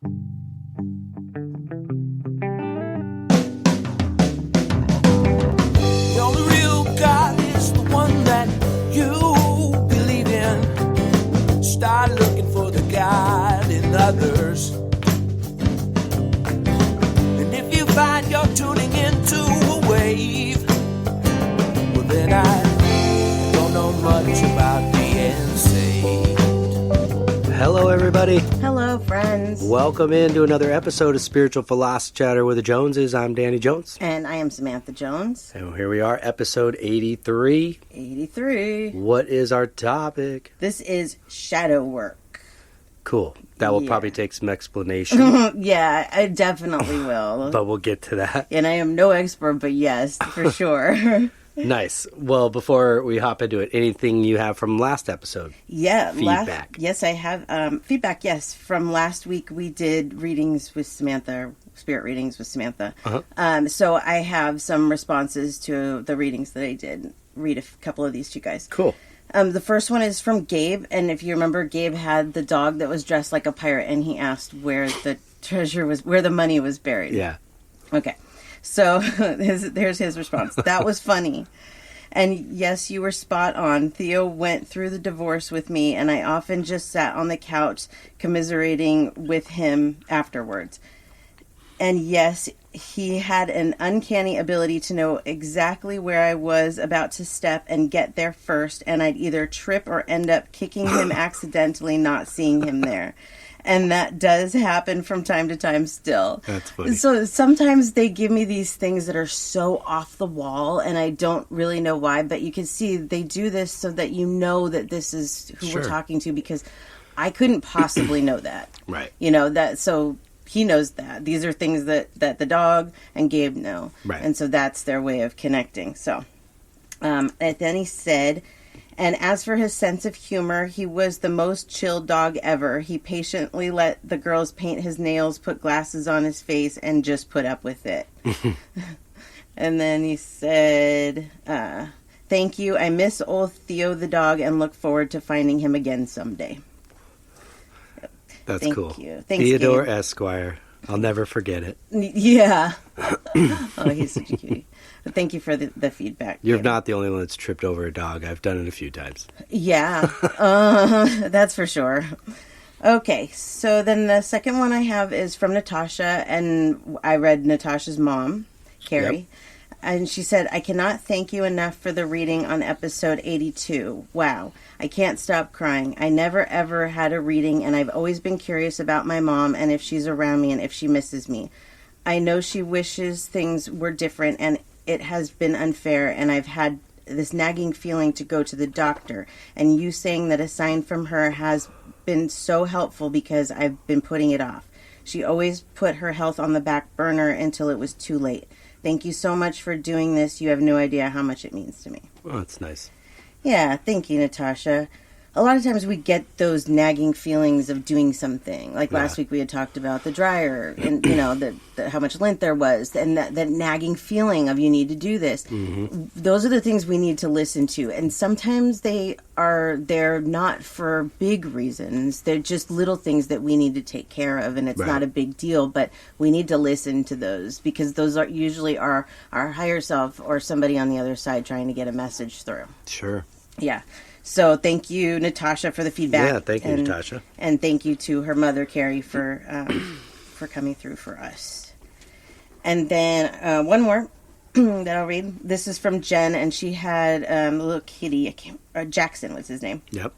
The only real God is the one that you believe in. Start looking for the God in others. And if you find you're tuning into a wave, well then I don't know much about being saved. Hello, everybody. Hello, friends. Welcome into another episode of Spiritual Philosophy Chatter with the Joneses. I'm Danny Jones. And I am Samantha Jones. And here we are, episode 83. 83. What is our topic? This is shadow work. Cool. That will Yeah. probably take some explanation, Yeah, I definitely will. but we'll get to that. And I am no expert, but yes, for sure. Nice. Well, before we hop into it, anything you have from last episode? Yeah. Feedback. Yes, I have. Feedback, yes. From last week, we did readings with Samantha, spirit readings with Samantha. Uh-huh. So I have some responses to the readings that I did. Read a couple of these to you guys. Cool. The first one is from Gabe, and if you remember, Gabe had the dog that was dressed like a pirate, and he asked where the treasure was, where the money was buried. Yeah. Okay, so there's his response. That was funny. And yes, you were spot on. Theo went through the divorce with me, and I often just sat on the couch commiserating with him afterwards. And yes, he had an uncanny ability to know exactly where I was about to step and get there first, and I'd either trip or end up kicking him accidentally, not seeing him there. And that does happen from time to time still. That's funny. So sometimes they give me these things that are so off the wall, and I don't really know why, but you can see they do this so that you know that this is who Sure. we're talking to, because I couldn't possibly know that. Right. You know, that, so he knows that. These are things that the dog and Gabe know. Right. And so that's their way of connecting. So, and then he said, and as for his sense of humor, he was the most chill dog ever. He patiently let the girls paint his nails, put glasses on his face, and just put up with it. And then he said, thank you. I miss old Theo the dog and look forward to finding him again someday. That's Thank cool. you. Thanks, Theodore Gabe. Esquire. I'll never forget it. Yeah. Oh, he's such a cutie. But thank you for the feedback. You're Gabe. not the only one that's tripped over a dog. I've done it a few times. Yeah, that's for sure. Okay, so then the second one I have is from Natasha, and I read Natasha's mom, Carrie. Yep. And she said, I cannot thank you enough for the reading on episode 82. Wow, I can't stop crying. I never ever had a reading, and I've always been curious about my mom and if she's around me and if she misses me. I know she wishes things were different, and it has been unfair, and I've had this nagging feeling to go to the doctor. And you saying that a sign from her has been so helpful because I've been putting it off. She always put her health on the back burner until it was too late. Thank you so much for doing this. You have no idea how much it means to me. Oh, that's nice. Yeah, thank you, Natasha. A lot of times we get those nagging feelings of doing something. Like last week we had talked about the dryer and, you know, how much lint there was, and that nagging feeling of you need to do this. Mm-hmm. Those are the things we need to listen to. And sometimes they're not for big reasons. They're just little things that we need to take care of, and it's not a big deal, but we need to listen to those, because those are usually our higher self or somebody on the other side trying to get a message through. Sure. Yeah. So thank you, Natasha, for the feedback. Yeah, thank you, Natasha. And thank you to her mother, Carrie, for coming through for us. And then one more that I'll read. This is from Jen, and she had a little kitty. Jackson was his name. Yep.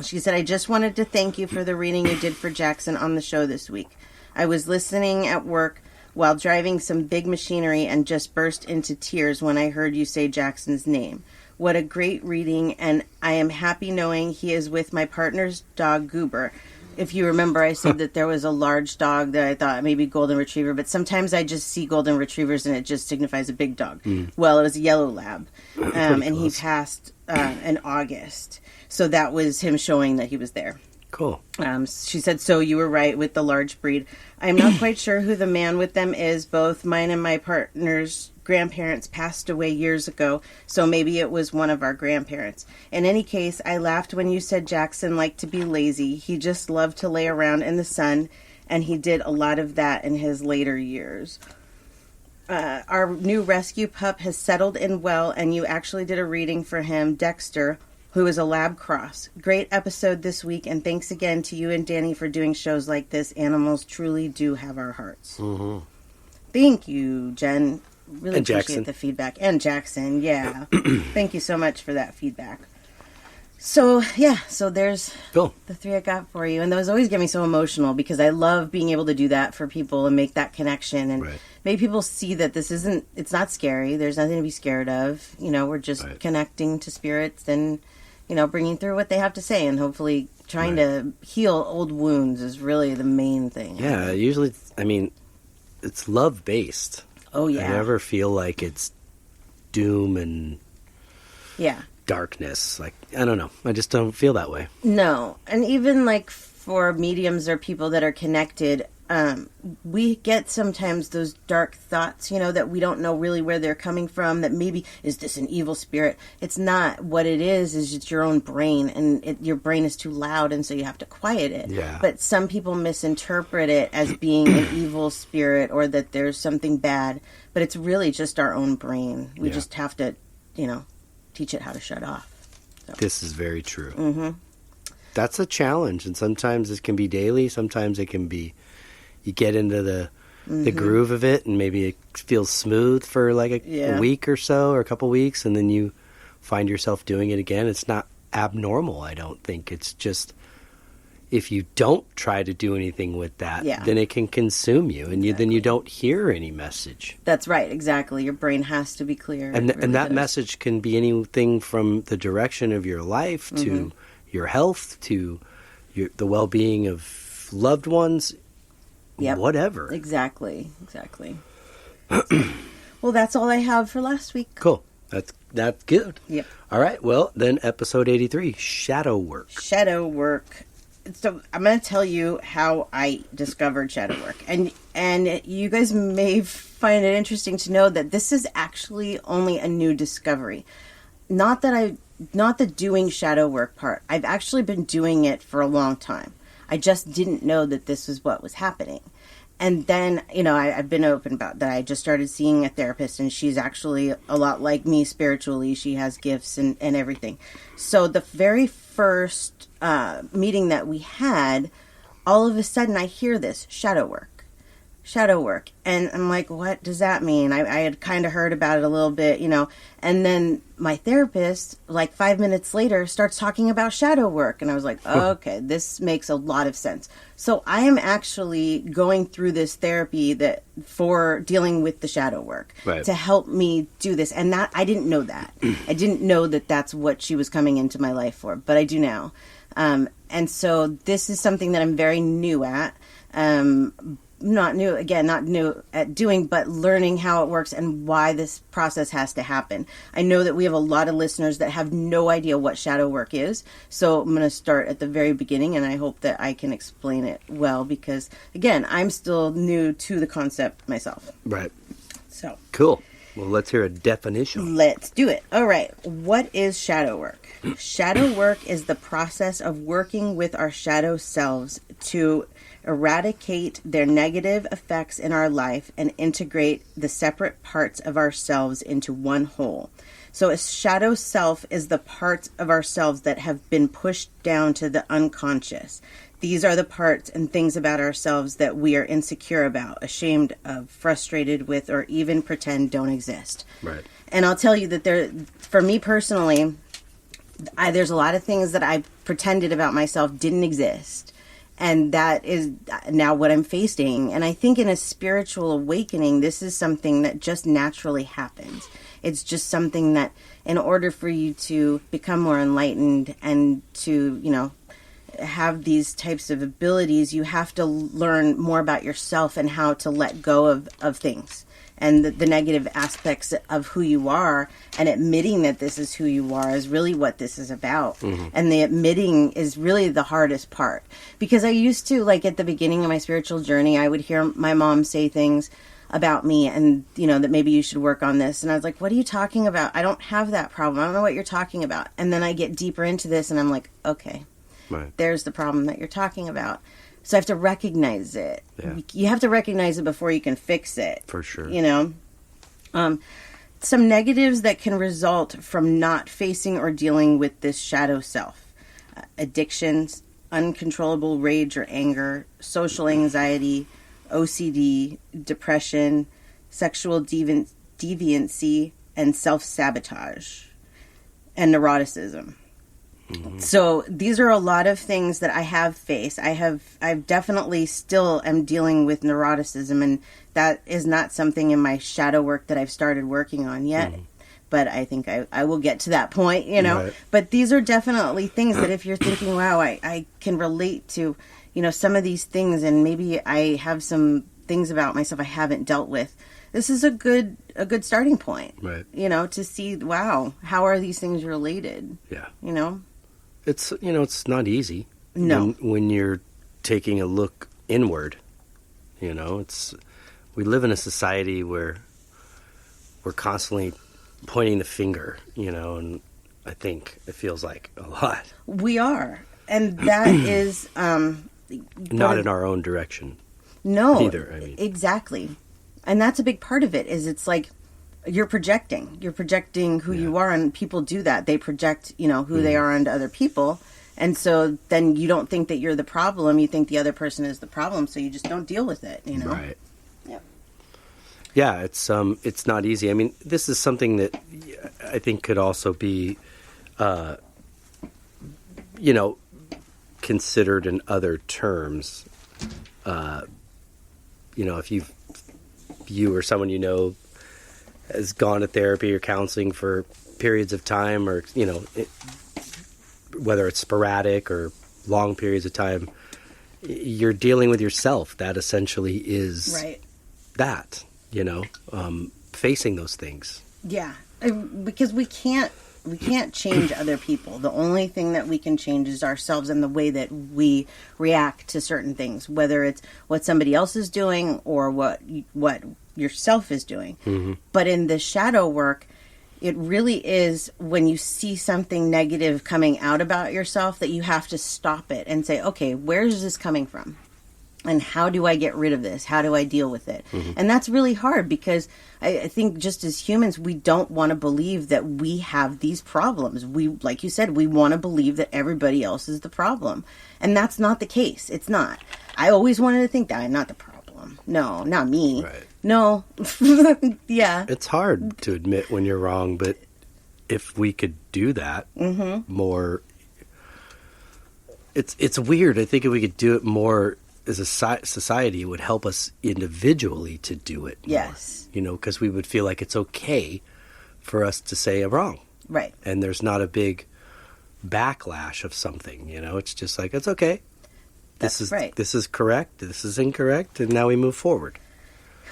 She said, I just wanted to thank you for the reading you did for Jackson on the show this week. I was listening at work while driving some big machinery and just burst into tears when I heard you say Jackson's name. What a great reading, and I am happy knowing he is with my partner's dog, Goober. If you remember, I said that there was a large dog that I thought maybe golden retriever, but sometimes I just see golden retrievers and it just signifies a big dog. Well, it was a yellow lab, and he passed in August. So that was him showing that he was there. Cool. She said, so you were right with the large breed. I'm not quite sure who the man with them is. Both mine and my partner's grandparents passed away years ago, so maybe it was one of our grandparents. In any case, I laughed when you said Jackson liked to be lazy. He just loved to lay around in the sun And he did a lot of that in his later years. Our new rescue pup has settled in well, and you actually did a reading for him, Dexter, who is a lab cross. Great episode this week, and thanks again to you and Danny for doing shows like this. Animals truly do have our hearts. Mm-hmm. Thank you, Jen. Really and appreciate Jackson. the feedback. And Jackson, yeah. Thank you so much for that feedback. So, yeah, so there's Cool. the 3 I got for you. And those always get me so emotional because I love being able to do that for people and make that connection. And make people see that it's not scary. There's nothing to be scared of. We're just connecting to spirits and, bringing through what they have to say. And hopefully trying to heal old wounds is really the main thing. Yeah, usually, it's love-based. Oh, yeah. I never feel like it's doom and darkness. Like, I don't know. I just don't feel that way. No. And even like for mediums or people that are connected, we get sometimes those dark thoughts, that we don't know really where they're coming from, that maybe, is this an evil spirit? It's not. What it is it's your own brain, and your brain is too loud, and so you have to quiet it. Yeah. But some people misinterpret it as being an evil spirit or that there's something bad, but it's really just our own brain. We just have to, teach it how to shut off. So. This is very true. Mm-hmm. That's a challenge, and sometimes it can be daily, sometimes it can be you get into the groove of it, and maybe it feels smooth for like a week or so, or a couple weeks, and then you find yourself doing it again. It's not abnormal, I don't think. It's just if you don't try to do anything with that, then it can consume you, and then you don't hear any message. That's right, exactly. Your brain has to be clear. And that message can be anything from the direction of your life to your health to the well-being of loved ones. Whatever. Exactly. Well, that's all I have for last week. Cool. That's good. Yep. All right. Well, then episode 83, shadow work. Shadow work. So I'm going to tell you how I discovered shadow work. And you guys may find it interesting to know that this is actually only a new discovery. Not the doing shadow work part. I've actually been doing it for a long time. I just didn't know that this was what was happening. And then, I've been open about that. I just started seeing a therapist, and she's actually a lot like me spiritually. She has gifts and everything. So the very first meeting that we had, all of a sudden I hear this, shadow work. And I'm like, what does that mean? I had kind of heard about it a little bit, and then my therapist, like 5 minutes later, starts talking about shadow work. And I was like, okay, this makes a lot of sense. So I am actually going through this therapy for dealing with the shadow work to help me do this. And I didn't know that. I didn't know that that's what she was coming into my life for, but I do now. And so this is something that I'm very new at. Not new at doing, but learning how it works and why this process has to happen. I know that we have a lot of listeners that have no idea what shadow work is. So I'm going to start at the very beginning, and I hope that I can explain it well because, again, I'm still new to the concept myself. Right. So. Cool. Well, let's hear a definition. Let's do it. All right. What is shadow work? Shadow work is the process of working with our shadow selves to eradicate their negative effects in our life and integrate the separate parts of ourselves into one whole. So a shadow self is the parts of ourselves that have been pushed down to the unconscious. These are the parts and things about ourselves that we are insecure about, ashamed of, frustrated with, or even pretend don't exist. Right. And I'll tell you that for me personally, there's a lot of things that I pretended about myself didn't exist. And that is now what I'm facing. And I think in a spiritual awakening, this is something that just naturally happens. It's just something that in order for you to become more enlightened and to, have these types of abilities, you have to learn more about yourself and how to let go of things. And the negative aspects of who you are, and admitting that this is who you are is really what this is about. Mm-hmm. And the admitting is really the hardest part. Because I used to, like at the beginning of my spiritual journey, I would hear my mom say things about me and, that maybe you should work on this. And I was like, what are you talking about? I don't have that problem. I don't know what you're talking about. And then I get deeper into this and I'm like, okay, there's the problem that you're talking about. So I have to recognize it. Yeah. You have to recognize it before you can fix it. For sure. You know? Some negatives that can result from not facing or dealing with this shadow self. Addictions, uncontrollable rage or anger, social anxiety, OCD, depression, sexual deviancy, and self-sabotage, and neuroticism. So these are a lot of things that I have faced. I've definitely still am dealing with neuroticism, and that is not something in my shadow work that I've started working on yet. But I think I will get to that point, you know. Right. But these are definitely things that if you're thinking, wow, I can relate to, you know, some of these things, and maybe I have some things about myself I haven't dealt with. This is a good starting point. Right. You know, to see, wow, how are these things related? Yeah. You know? It's, you know, it's not easy. No. When you're taking a look inward, you know, we live in a society where we're constantly pointing the finger, you know, and I think it feels like a lot. We are. And that is... not in our own direction. No. Either, I mean. Exactly. And that's a big part of it, is it's like you're projecting. You're projecting who you are, and people do that. They project, you know, who they are onto other people. And so then you don't think that you're the problem. You think the other person is the problem, so you just don't deal with it, you know? Right. Yep. Yeah, it's not easy. I mean, this is something that I think could also be, you know, considered in other terms. You know, if you or someone you know has gone to therapy or counseling for periods of time, or, you know, whether it's sporadic or long periods of time, you're dealing with yourself. That essentially is Right. that, you know, facing those things. Yeah. Because we can't change other people. The only thing that we can change is ourselves and the way that we react to certain things, whether it's what somebody else is doing or what yourself is doing. Mm-hmm. But in the shadow work, it really is when you see something negative coming out about yourself that you have to stop it and say, okay, where is this coming from? And how do I get rid of this? How do I deal with it? Mm-hmm. And that's really hard, because I think just as humans, we don't want to believe that we have these problems. We, like you said, we want to believe that everybody else is the problem. And that's not the case. It's not. I always wanted to think that I'm not the problem. No, not me. Right. No. Yeah. It's hard to admit when you're wrong, but if we could do that more, it's weird. I think if we could do it more as a society, it would help us individually to do it more. Yes. You know, because we would feel like it's okay for us to say I'm wrong. Right. And there's not a big backlash of something, you know. It's just like, it's okay. This is correct. This is incorrect. And now we move forward.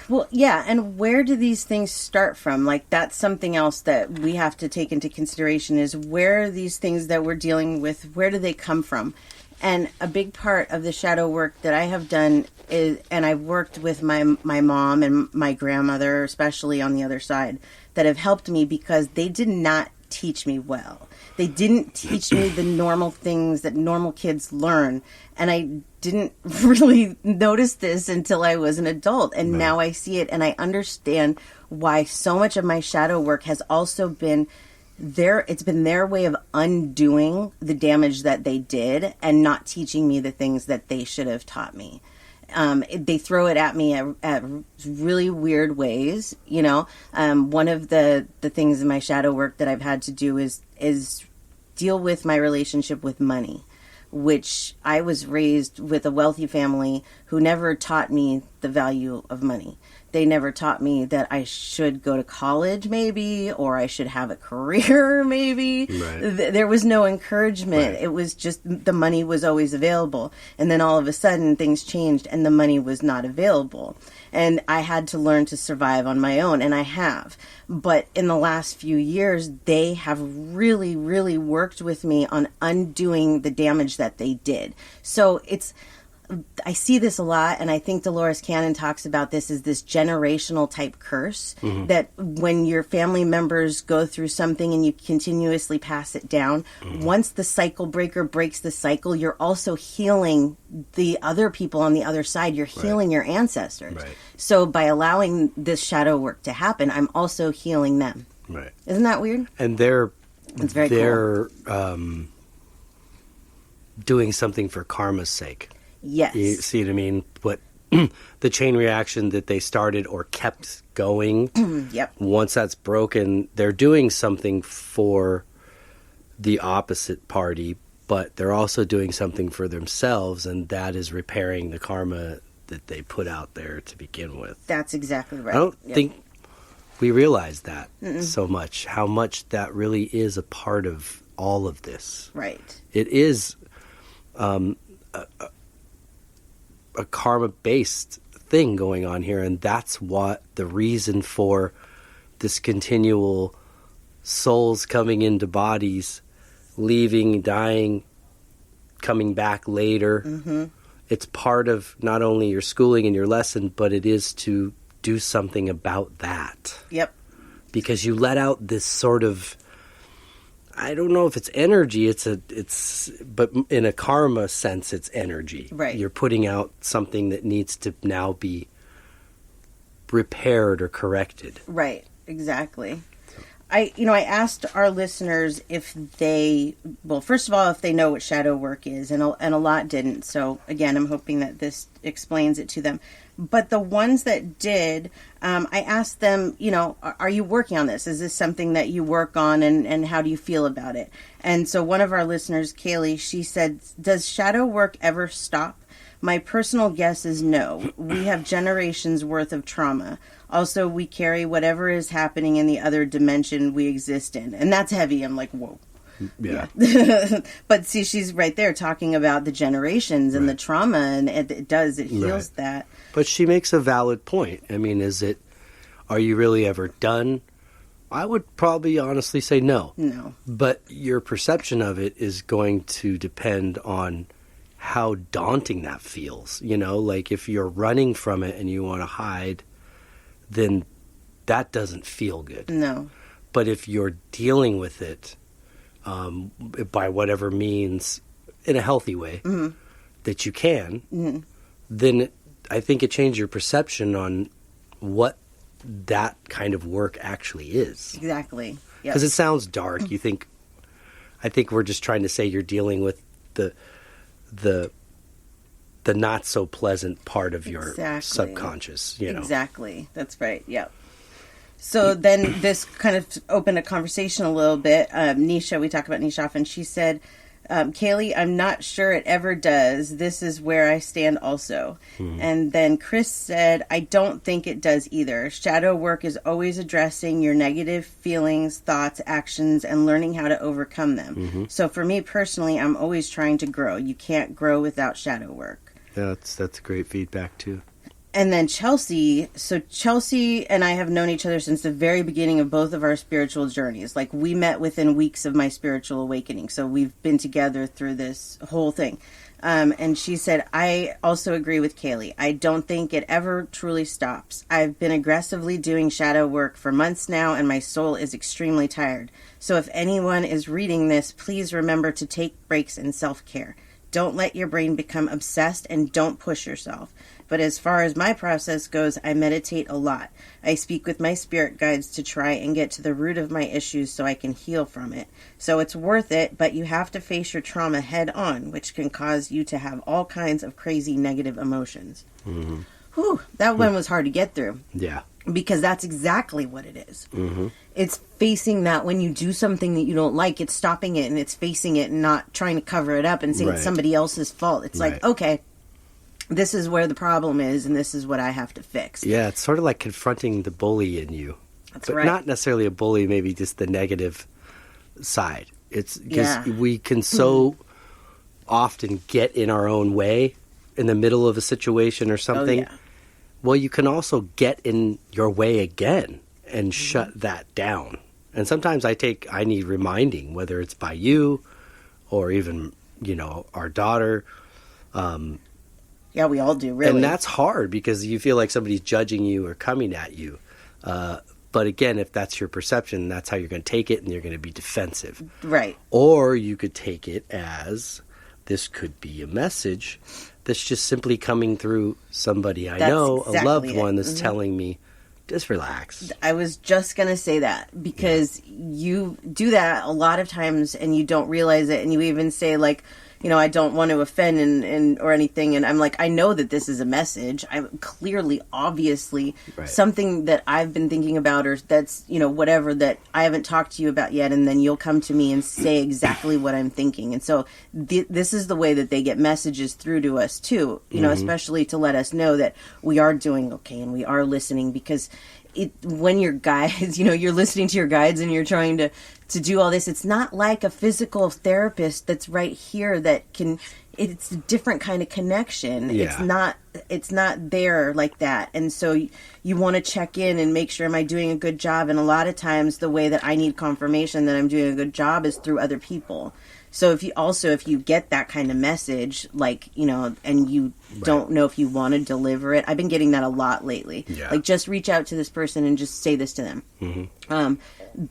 Well, yeah. And where do these things start from? Like, that's something else that we have to take into consideration, is where these things that we're dealing with, where do they come from? And a big part of the shadow work that I have done is, and I've worked with my mom and my grandmother, especially on the other side, that have helped me, because they did not teach me well. They didn't teach me the normal things that normal kids learn. And I didn't really notice this until I was an adult. And now I see it, and I understand why so much of my shadow work has also been it's been their way of undoing the damage that they did and not teaching me the things that they should have taught me. They throw it at me at really weird ways, you know. One of the things in my shadow work that I've had to do is deal with my relationship with money, which I was raised with a wealthy family who never taught me the value of money. They never taught me that I should go to college, maybe, or I should have a career, maybe. Right. There was no encouragement. Right. It was just the money was always available. And then all of a sudden things changed and the money was not available. And I had to learn to survive on my own, and I have. But in the last few years, they have really, really worked with me on undoing the damage that they did. So it's I see this a lot, and I think Dolores Cannon talks about this as this generational type curse, that when your family members go through something and you continuously pass it down, once the cycle breaker breaks the cycle, you're also healing the other people on the other side. You're healing your ancestors. Right. So by allowing this shadow work to happen, I'm also healing them. Right. Isn't that weird? And it's very cool. Doing something for karma's sake. Yes. You see what I mean? What the chain reaction that they started or kept going. Yep. Once that's broken, they're doing something for the opposite party, but they're also doing something for themselves, and that is repairing the karma that they put out there to begin with. That's exactly right. I don't think we realize that so much, how much that really is a part of all of this. Right. It is a karma-based thing going on here, and that's what the reason for this continual souls coming into bodies, leaving, dying, coming back later. It's part of not only your schooling and your lesson, but it is to do something about that. Yep. Because you let out this sort of, I don't know if it's energy, but in a karma sense, it's energy. Right. You're putting out something that needs to now be repaired or corrected. Right. Exactly. I asked our listeners if they, well, first of all, if they know what shadow work is, and a lot didn't. So again, I'm hoping that this explains it to them. But the ones that did, I asked them, are you working on this? Is this something that you work on, and how do you feel about it? And so one of our listeners, Kaylee, she said, does shadow work ever stop? My personal guess is no. We have generations worth of trauma. Also, we carry whatever is happening in the other dimension we exist in. And that's heavy. I'm like, whoa. Yeah. But see, she's right there talking about the generations and the trauma, and it heals that. But she makes a valid point. I mean, are you really ever done? I would probably honestly say no. No. But your perception of it is going to depend on how daunting that feels. Like if you're running from it and you want to hide, then that doesn't feel good. No. But if you're dealing with it by whatever means in a healthy way that you can, then I think it changed your perception on what that kind of work actually is. Exactly. Because it sounds dark. I think we're just trying to say you're dealing with the not so pleasant part of your subconscious, Exactly. That's right. Yep. So then this kind of opened a conversation a little bit. Nisha, we talk about Nisha often. She said, Kaylee, I'm not sure it ever does. This is where I stand also. And then Chris said, I don't think it does either. Shadow work is always addressing your negative feelings, thoughts, actions, and learning how to overcome them. So for me personally, I'm always trying to grow. You can't grow without shadow work. Yeah, that's great feedback too. And then Chelsea and I have known each other since the very beginning of both of our spiritual journeys. Like, we met within weeks of my spiritual awakening. So we've been together through this whole thing. And she said, I also agree with Kaylee. I don't think it ever truly stops. I've been aggressively doing shadow work for months now, and my soul is extremely tired. So if anyone is reading this, please remember to take breaks and self-care. Don't let your brain become obsessed, and don't push yourself. But as far as my process goes, I meditate a lot. I speak with my spirit guides to try and get to the root of my issues so I can heal from it. So it's worth it, but you have to face your trauma head on, which can cause you to have all kinds of crazy negative emotions. Whew, that one was hard to get through. Yeah. Because that's exactly what it is. It's facing that when you do something that you don't like, it's stopping it and it's facing it and not trying to cover it up and saying it's somebody else's fault. It's like, okay, this is where the problem is, and this is what I have to fix. Yeah, it's sort of like confronting the bully in you. That's but not necessarily a bully, maybe just the negative side. It's because we can so often get in our own way in the middle of a situation or something. Oh, yeah. Well, you can also get in your way again and shut that down. And sometimes I need reminding, whether it's by you or even, our daughter. Yeah, we all do, really. And that's hard because you feel like somebody's judging you or coming at you. But again, if that's your perception, that's how you're going to take it, and you're going to be defensive. Right. Or you could take it as this could be a message that's just simply coming through somebody I know, a loved one that's telling me, just relax. I was just going to say that because you do that a lot of times and you don't realize it. And you even say, like, I don't want to offend and or anything. And I'm like, I know that this is a message. I'm clearly, obviously, something that I've been thinking about, or that's, whatever that I haven't talked to you about yet. And then you'll come to me and say exactly what I'm thinking. And so this is the way that they get messages through to us too, especially to let us know that we are doing okay and we are listening, because when your guides, you're listening to your guides and you're trying to do all this, it's not like a physical therapist that's right here that can, it's a different kind of connection. Yeah. It's not there like that. And so you want to check in and make sure, am I doing a good job? And a lot of times the way that I need confirmation that I'm doing a good job is through other people. So if you get that kind of message, like, and you don't know if you want to deliver it, I've been getting that a lot lately. Yeah. Like, just reach out to this person and just say this to them. Mm-hmm.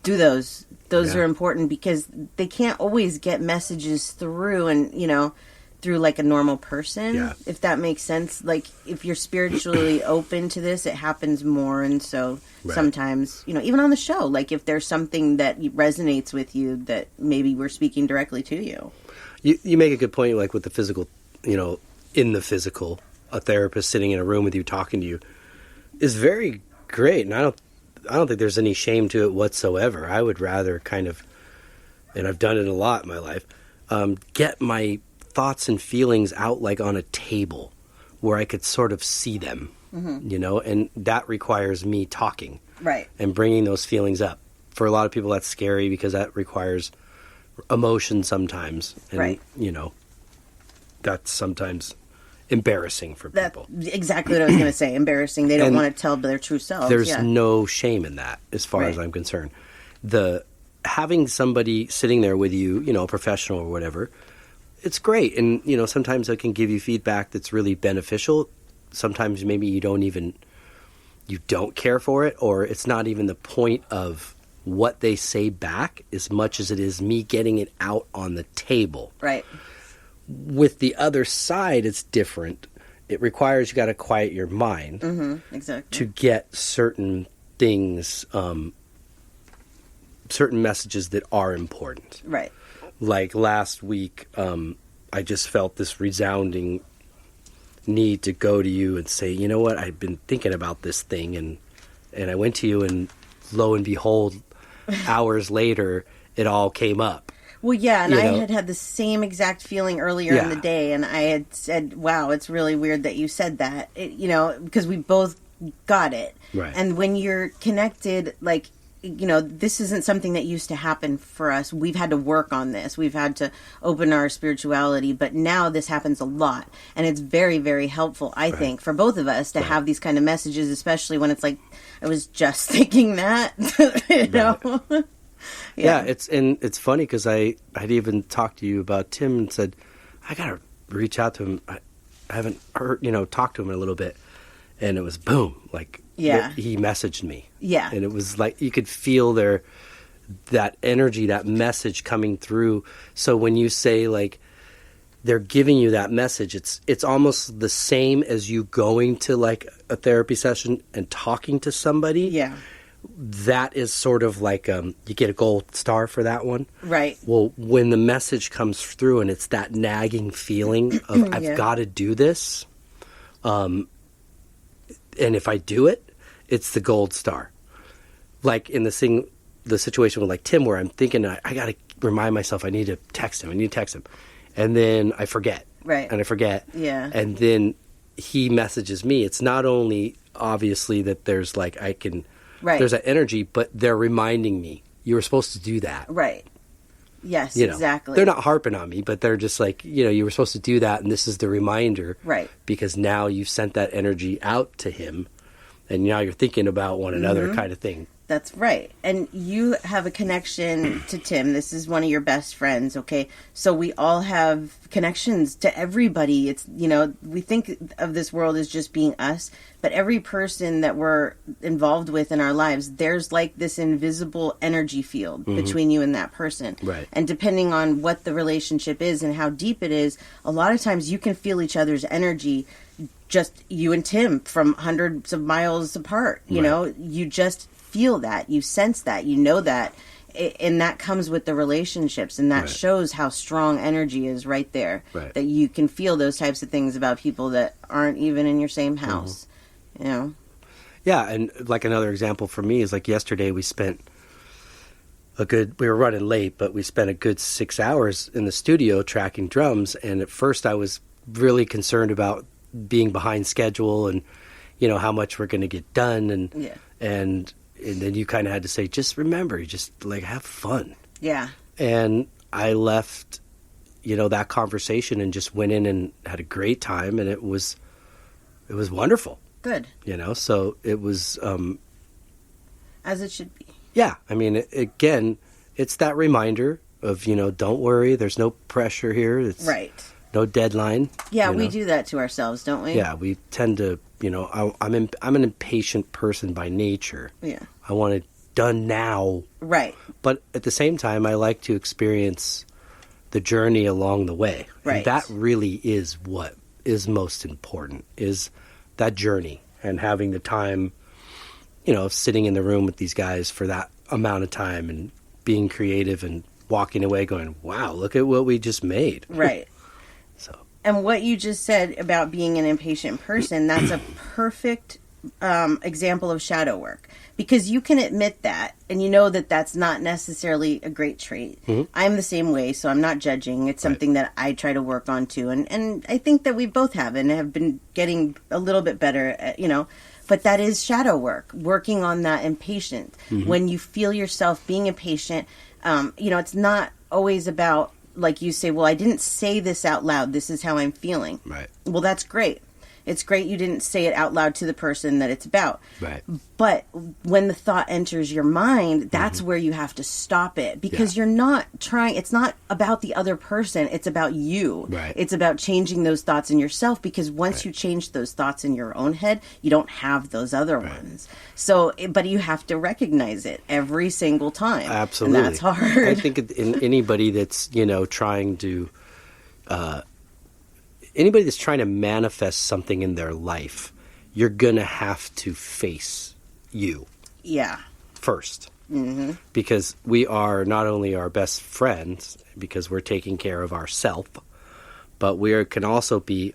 Do those. Those are important because they can't always get messages through and, through like a normal person, if that makes sense. Like, if you're spiritually open to this, it happens more. And so sometimes, even on the show, like if there's something that resonates with you, that maybe we're speaking directly to you. You make a good point, like with the physical, in the physical, a therapist sitting in a room with you talking to you is very great. And I don't think there's any shame to it whatsoever. I would rather kind of, and I've done it a lot in my life, get my thoughts and feelings out like on a table where I could sort of see them, and that requires me talking. Right. And bringing those feelings up. For a lot of people, that's scary because that requires emotion sometimes. And, that's sometimes embarrassing for people. That's exactly what I was going to say. Embarrassing. They don't want to tell their true selves. There's no shame in that as far as I'm concerned. Having somebody sitting there with you, a professional or whatever, it's great. And, sometimes it can give you feedback that's really beneficial. Sometimes maybe you don't care for it, or it's not even the point of what they say back as much as it is me getting it out on the table. Right. With the other side, it's different. It requires you got to quiet your mind exactly to get certain things, certain messages that are important. Right. Like last week, I just felt this resounding need to go to you and say, you know what, I've been thinking about this thing, and I went to you, and lo and behold, hours later, it all came up. Well, yeah, and I had the same exact feeling earlier in the day, and I had said, wow, it's really weird that you said that, because we both got it. Right. And when you're connected, like, this isn't something that used to happen for us. We've had to work on this. We've had to open our spirituality, but now this happens a lot. And it's very, very helpful, I think, for both of us to have these kind of messages, especially when it's like, I was just thinking that, know? Yeah, it's funny because I'd even talked to you about Tim and said, I got to reach out to him. I haven't heard, talked to him in a little bit. And it was boom, like he messaged me. Yeah. And it was like you could feel that energy, that message coming through. So when you say like they're giving you that message, it's almost the same as you going to like a therapy session and talking to somebody. Yeah. That is sort of like you get a gold star for that one. Right. Well, when the message comes through and it's that nagging feeling of I've got to do this, and if I do it, it's the gold star. Like in the situation with like Tim, where I'm thinking I got to remind myself I need to text him. And then I forget. Right. And I forget. Yeah. And then he messages me. It's not only obviously that there's like there's that energy, but they're reminding me you were supposed to do that. Right. Yes, exactly. They're not harping on me, but they're just like, you were supposed to do that, and this is the reminder. Right. Because now you've sent that energy out to him, and now you're thinking about one another kind of thing. That's right. And you have a connection to Tim. This is one of your best friends, okay? So we all have connections to everybody. It's, we think of this world as just being us, but every person that we're involved with in our lives, there's like this invisible energy field between you and that person. Right. And depending on what the relationship is and how deep it is, a lot of times you can feel each other's energy, just you and Tim from hundreds of miles apart. You just feel that, you sense that, that, and that comes with the relationships, and that shows how strong energy is right there. Right. That you can feel those types of things about people that aren't even in your same house. Yeah, and like another example for me is like yesterday we were running late, but we spent a good 6 hours in the studio tracking drums, and at first I was really concerned about being behind schedule and how much we're going to get done, and then you kind of had to say, just remember, just like have fun. Yeah. And I left, that conversation and just went in and had a great time, and it was wonderful. Good. So it was as it should be. Yeah. I mean, again, it's that reminder of, don't worry, there's no pressure here. It's right. No deadline. Yeah, we do that to ourselves, don't we? Yeah, we tend to, I'm an impatient person by nature. Yeah. I want it done now. Right. But at the same time, I like to experience the journey along the way. Right. And that really is what is most important, is that journey and having the time, of sitting in the room with these guys for that amount of time and being creative and walking away going, wow, look at what we just made. Right. And what you just said about being an impatient person, that's a perfect example of shadow work. Because you can admit that, and that that's not necessarily a great trait. Mm-hmm. I'm the same way, so I'm not judging. It's something that I try to work on too. And I think that we both have and have been getting a little bit better at, But that is shadow work, working on that impatience. Mm-hmm. When you feel yourself being impatient, it's not always about, like you say, well, I didn't say this out loud. This is how I'm feeling. Right. Well, that's great. It's great you didn't say it out loud to the person that it's about. Right. But when the thought enters your mind, that's where you have to stop it. Because you're not trying, it's not about the other person. It's about you. Right. It's about changing those thoughts in yourself. Because once you change those thoughts in your own head, you don't have those other ones. So, but you have to recognize it every single time. Absolutely. And that's hard. I think in anybody that's, trying to... anybody that's trying to manifest something in their life, you're going to have to face you. Yeah. First. Mm-hmm. Because we are not only our best friends, because we're taking care of ourselves, but we can also be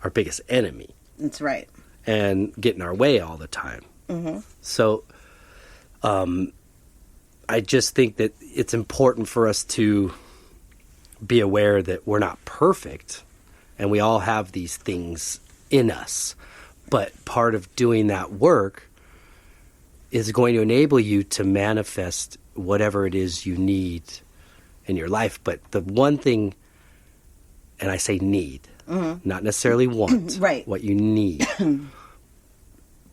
our biggest enemy. That's right. And get in our way all the time. Mm-hmm. So I just think that it's important for us to be aware that we're not perfect and we all have these things in us. But part of doing that work is going to enable you to manifest whatever it is you need in your life. But the one thing, and I say need, not necessarily want, right. What you need.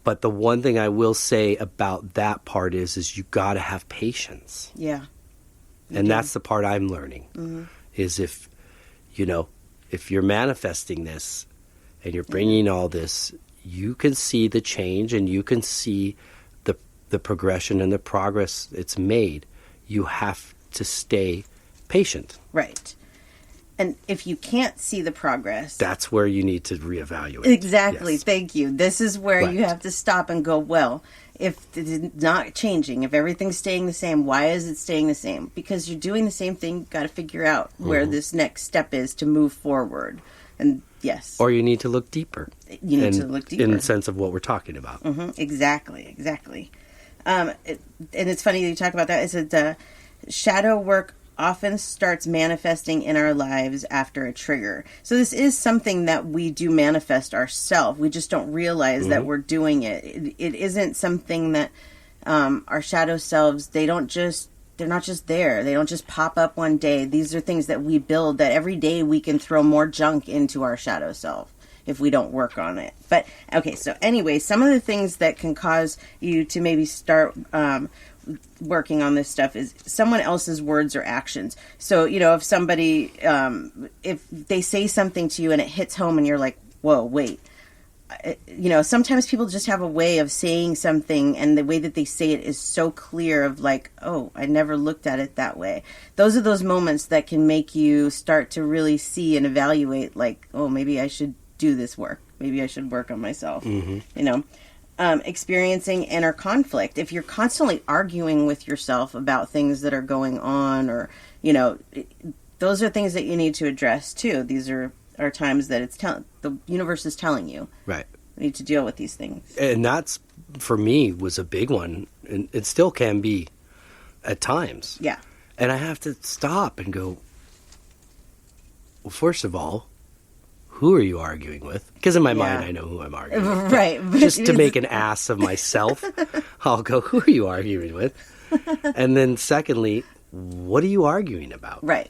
But the one thing I will say about that part is you got to have patience. Yeah. And that's the part I'm learning. Mm-hmm. Is if you're manifesting this and you're bringing all this, you can see the change and you can see the progression and the progress it's made. You have to stay patient. Right. And if you can't see the progress... That's where you need to reevaluate. Exactly. Yes. Thank you. This is where you have to stop and go, well, if it's not changing, if everything's staying the same, why is it staying the same? Because you're doing the same thing. You've got to figure out where this next step is to move forward. And yes. Or you need to look deeper. You need to look deeper. In the sense of what we're talking about. Mm-hmm. Exactly. And it's funny that you talk about that. Is that shadow work often starts manifesting in our lives after a trigger. So this is something that we do manifest ourselves. We just don't realize that we're doing it. It isn't something that our shadow selves, they're not just there. They don't just pop up one day. These are things that we build, that every day we can throw more junk into our shadow self. if we don't work on it. But okay, so anyway, some of the things that can cause you to maybe start working on this stuff is someone else's words or actions. So, if somebody, if they say something to you and it hits home and you're like, whoa, wait. Sometimes people just have a way of saying something, and the way that they say it is so clear of like, oh, I never looked at it that way. Those are those moments that can make you start to really see and evaluate like, oh, maybe I should do this work. Maybe I should work on myself, experiencing inner conflict. If you're constantly arguing with yourself about things that are going on, or, those are things that you need to address too. These are times that the universe is telling you. Right. You need to deal with these things. And that's, for me, was a big one. And it still can be at times. Yeah. And I have to stop and go, well, first of all, who are you arguing with? Because in my mind, I know who I'm arguing with. Right. Just to make an ass of myself, I'll go, who are you arguing with? And then secondly, what are you arguing about? Right.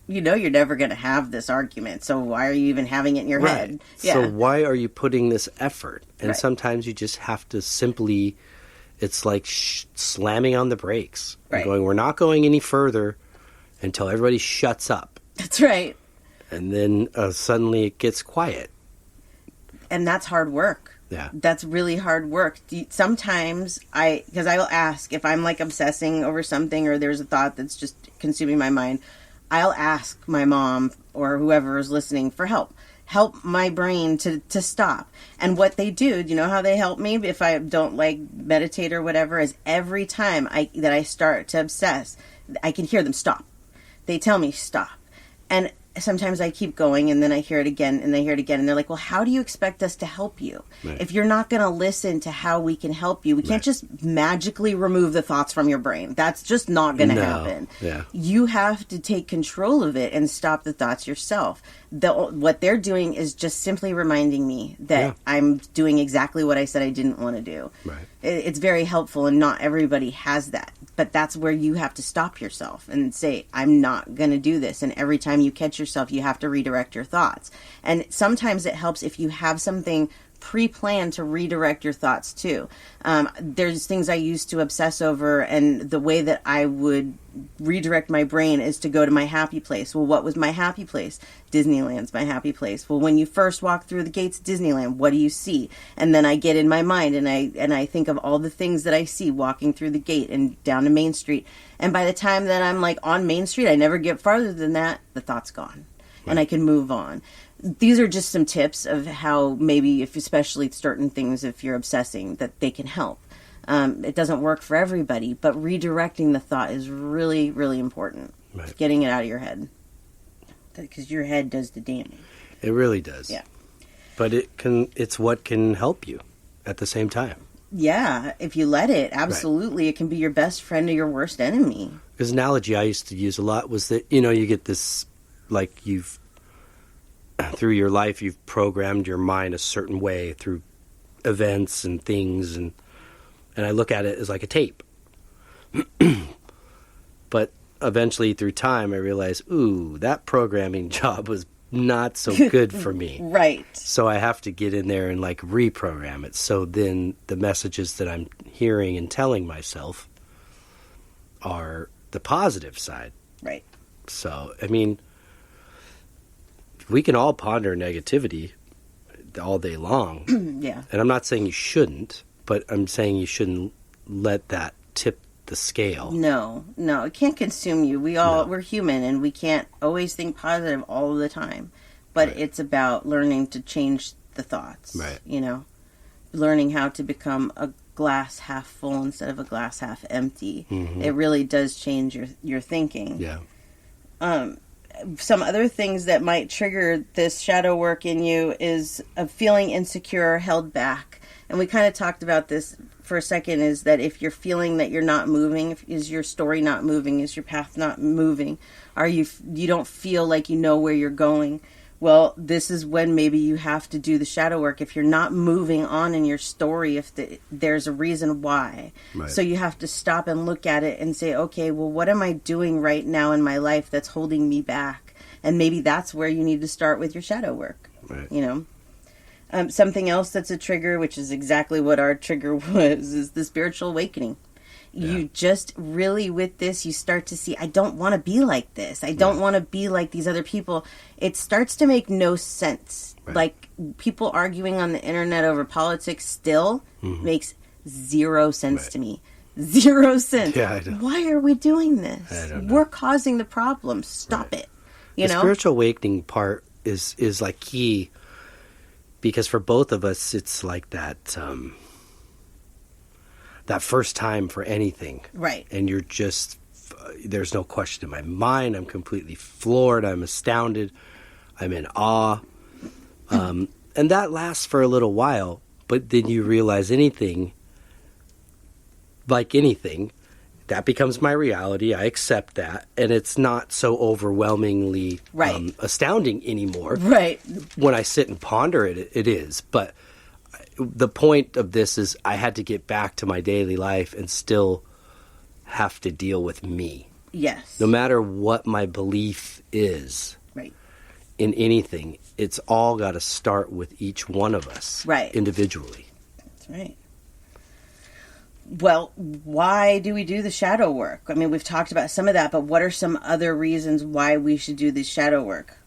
You're never going to have this argument, so why are you even having it in your head? Yeah. So why are you putting this effort? And sometimes you just have to simply, it's like slamming on the brakes. Right. Going, we're not going any further until everybody shuts up. That's right. And then suddenly it gets quiet. And that's hard work. Yeah. That's really hard work. Sometimes because I will ask if I'm like obsessing over something or there's a thought that's just consuming my mind, I'll ask my mom or whoever is listening for help my brain to stop. And what they do, you know how they help me if I don't like meditate or whatever, is every time that I start to obsess, I can hear them stop. They tell me stop. And sometimes I keep going, and then I hear it again, and they hear it again, and they're like, well, how do you expect us to help you? Right. If you're not going to listen to how we can help you, we can't just magically remove the thoughts from your brain. That's just not going to happen. Yeah. You have to take control of it and stop the thoughts yourself. What they're doing is just simply reminding me that I'm doing exactly what I said I didn't want to do. Right. It's very helpful, and not everybody has that. But that's where you have to stop yourself and say, I'm not going to do this. And every time you catch yourself, you have to redirect your thoughts. And sometimes it helps if you have something pre-planned to redirect your thoughts too. There's things I used to obsess over, and the way that I would redirect my brain is to go to my happy place. Well, what was my happy place? Disneyland's my happy place. Well, when you first walk through the gates of Disneyland, what do you see? And then I get in my mind and I think of all the things that I see walking through the gate and down to Main Street. And by the time that I'm like on Main Street, I never get farther than that. The thought's gone. Right. And I can move on. These are just some tips of how maybe, if especially certain things, if you're obsessing, that they can help. It doesn't work for everybody, but redirecting the thought is really, really important. Right. Getting it out of your head. Because your head does the damage. It really does. Yeah. But it's what can help you at the same time. Yeah, if you let it, absolutely. Right. It can be your best friend or your worst enemy. Because an analogy I used to use a lot was that, you get this, like through your life, you've programmed your mind a certain way through events and things, and I look at it as like a tape. But eventually, through time, I realize, ooh, that programming job was not so good for me. Right. So I have to get in there and like reprogram it. So then the messages that I'm hearing and telling myself are the positive side. Right. So, I mean, we can all ponder negativity all day long. Yeah. And I'm not saying you shouldn't, but I'm saying you shouldn't let that tip the scale. No, it can't consume you. We're human, and we can't always think positive all the time. But It's about learning to change the thoughts. Right. Learning how to become a glass half full instead of a glass half empty. Mm-hmm. It really does change your thinking. Yeah. Some other things that might trigger this shadow work in you is a feeling insecure, held back. And we kind of talked about this for a second, is that if you're feeling that you're not moving, is your story not moving, is your path not moving, you don't feel like you know where you're going, well, this is when maybe you have to do the shadow work. If you're not moving on in your story, there's a reason why. Right. So you have to stop and look at it and say, okay, well, what am I doing right now in my life that's holding me back? And maybe that's where you need to start with your shadow work. Right. Something else that's a trigger, which is exactly what our trigger was, is the spiritual awakening. You just really, with this, you start to see, I don't want to be like this. I don't want to be like these other people. It starts to make no sense. Right. Like, people arguing on the internet over politics still makes zero sense to me. 0 sense. Yeah, I know. Why are we doing this? I don't know. We're causing the problem. Stop it. You the know? spiritual awakening part is like key, because for both of us, it's like that that first time for anything. Right. And you're just, there's no question in my mind. I'm completely floored. I'm astounded. I'm in awe. And that lasts for a little while, but then you realize anything, that becomes my reality. I accept that. And it's not so overwhelmingly astounding anymore. Right. When I sit and ponder it, it is. But the point of this is I had to get back to my daily life and still have to deal with me. Yes. No matter what my belief is in anything, it's all got to start with each one of us individually. That's right. Well, why do we do the shadow work? I mean, we've talked about some of that, but what are some other reasons why we should do this shadow work?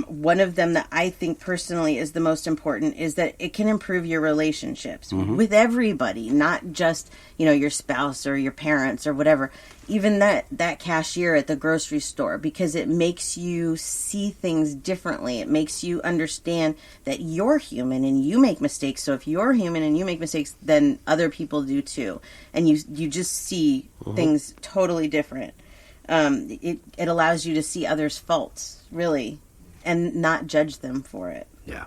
One of them that I think personally is the most important is that it can improve your relationships with everybody, not just, your spouse or your parents or whatever. Even that cashier at the grocery store, because it makes you see things differently. It makes you understand that you're human and you make mistakes. So if you're human and you make mistakes, then other people do too. And you just see things totally different. It allows you to see others' faults, really, and not judge them for it. Yeah.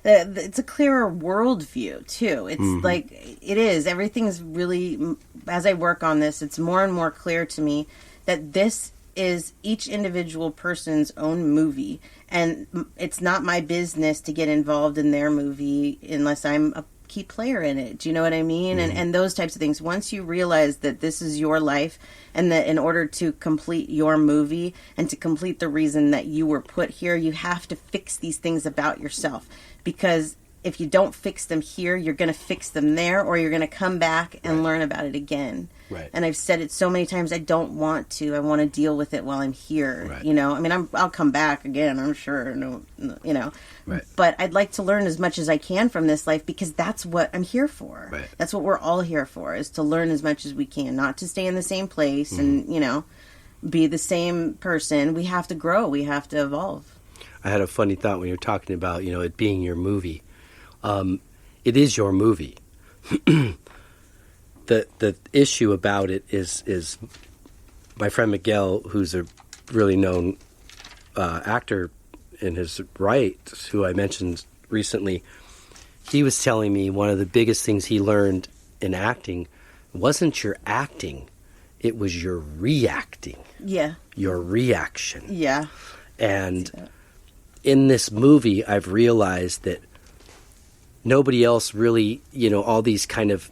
It's a clearer worldview too. It's like, it is. Everything's really, as I work on this, it's more and more clear to me that this is each individual person's own movie, and it's not my business to get involved in their movie unless I'm a key player in it. Do you know what I mean? And those types of things. Once you realize that this is your life, and that in order to complete your movie and to complete the reason that you were put here, you have to fix these things about yourself. Because if you don't fix them here, you're going to fix them there, or you're going to come back and learn about it again. Right. And I've said it so many times, I don't want to. I want to deal with it while I'm here. Right. I mean, I'll come back again, I'm sure. Right. But I'd like to learn as much as I can from this life, because that's what I'm here for. Right. That's what we're all here for, is to learn as much as we can, not to stay in the same place and, be the same person. We have to grow. We have to evolve. I had a funny thought when you were talking about, it being your movie. It is your movie. The issue about it is my friend Miguel, who's a really known actor in his right, who I mentioned recently. He was telling me one of the biggest things he learned in acting wasn't your acting, it was your reacting. Yeah. Your reaction. Yeah. And in this movie, I've realized that nobody else really, all these kind of